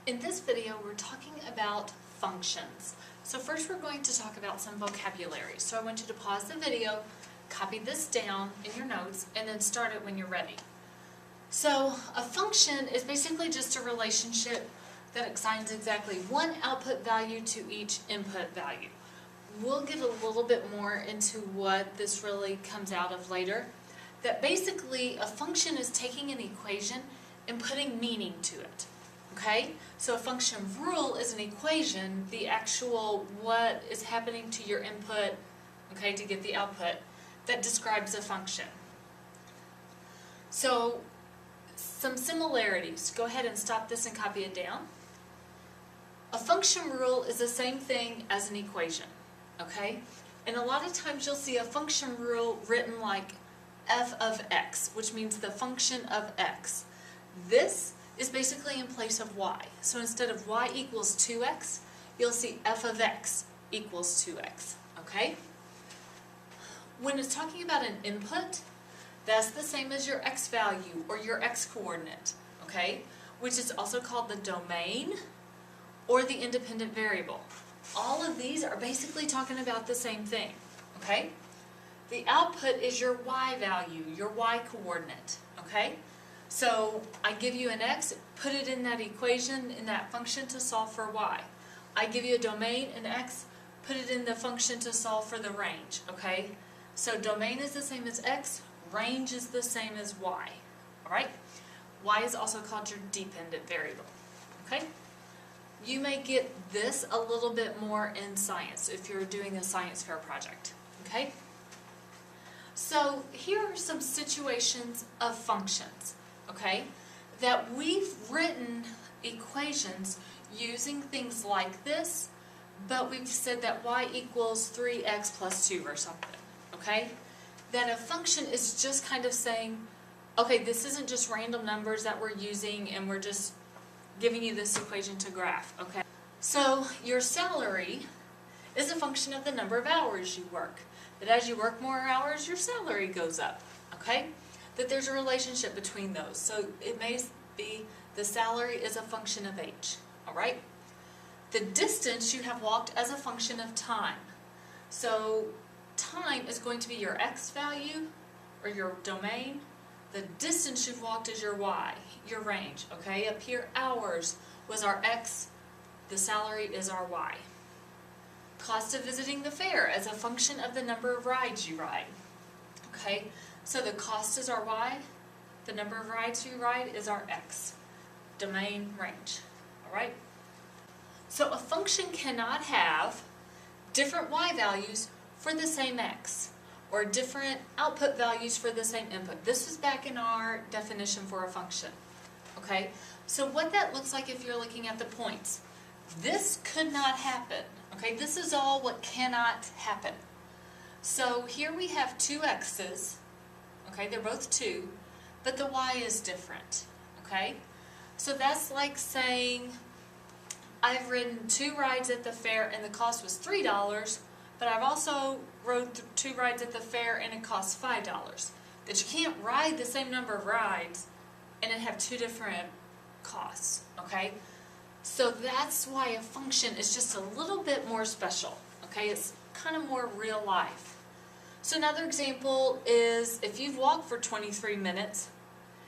In this video, we're talking about functions. So first we're going to talk about some vocabulary. So I want you to pause the video, copy this down in your notes, and then start it when you're ready. So a function is basically just a relationship that assigns exactly one output value to each input value. We'll get a little bit more into what this really comes out of later. That basically a function is taking an equation and putting meaning to it. Okay? So a function rule is an equation, the actual what is happening to your input, okay, to get the output, that describes a function. So some similarities. Go ahead and stop this and copy it down. A function rule is the same thing as an equation. Okay? And a lot of times you'll see a function rule written like f of x, which means the function of x. This is basically in place of y. So instead of y equals 2x, you'll see f of x equals 2x. Okay? When it's talking about an input, that's the same as your x value or your x coordinate. Okay? Which is also called the domain or the independent variable. All of these are basically talking about the same thing. Okay? The output is your y value, your y coordinate. Okay? So I give you an x, put it in that equation, in that function to solve for y. I give you a domain, an x, put it in the function to solve for the range. Okay? So domain is the same as x, range is the same as y. Alright? Y is also called your dependent variable. Okay? You may get this a little bit more in science if you're doing a science fair project. Okay? So here are some situations of functions, okay, that we've written equations using things like this, but we've said that y equals 3x plus 2 or something, okay? That a function is just kind of saying, okay, this isn't just random numbers that we're using and we're just giving you this equation to graph, okay? So your salary is a function of the number of hours you work. That as you work more hours, your salary goes up, okay? That there's a relationship between those. So it may be the salary is a function of age, all right? The distance you have walked as a function of time. So time is going to be your x value or your domain. The distance you've walked is your y, your range, okay? Up here, hours was our x, the salary is our y. Cost of visiting the fair as a function of the number of rides you ride. Okay, so the cost is our y, the number of rides you ride is our x. Domain, range. Alright? So a function cannot have different y values for the same x, or different output values for the same input. This is back in our definition for a function. Okay, so what that looks like if you're looking at the points. This could not happen. Okay, this is all what cannot happen. So here we have two x's. Okay, they're both 2, but the y is different. Okay, so that's like saying I've ridden 2 rides at the fair and the cost was $3, but I've also rode 2 rides at the fair and it costs $5. That you can't ride the same number of rides and it have 2 different costs. Okay. So that's why a function is just a little bit more special, okay? It's kind of more real life. So another example is if you've walked for 23 minutes,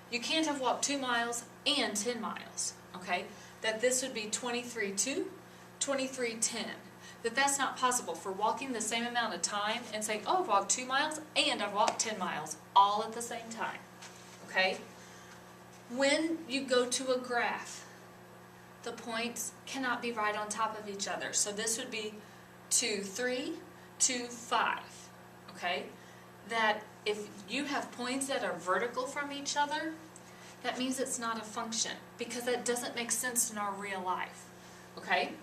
you can't have walked 2 miles and 10 miles, okay? That this would be 23:2, 23:10. That's not possible for walking the same amount of time and saying, oh, I've walked 2 miles and I've walked 10 miles all at the same time, okay? When you go to a graph, the points cannot be right on top of each other. So this would be 2, 3, 2, 5. Okay? That if you have points that are vertical from each other, that means it's not a function because that doesn't make sense in our real life. Okay?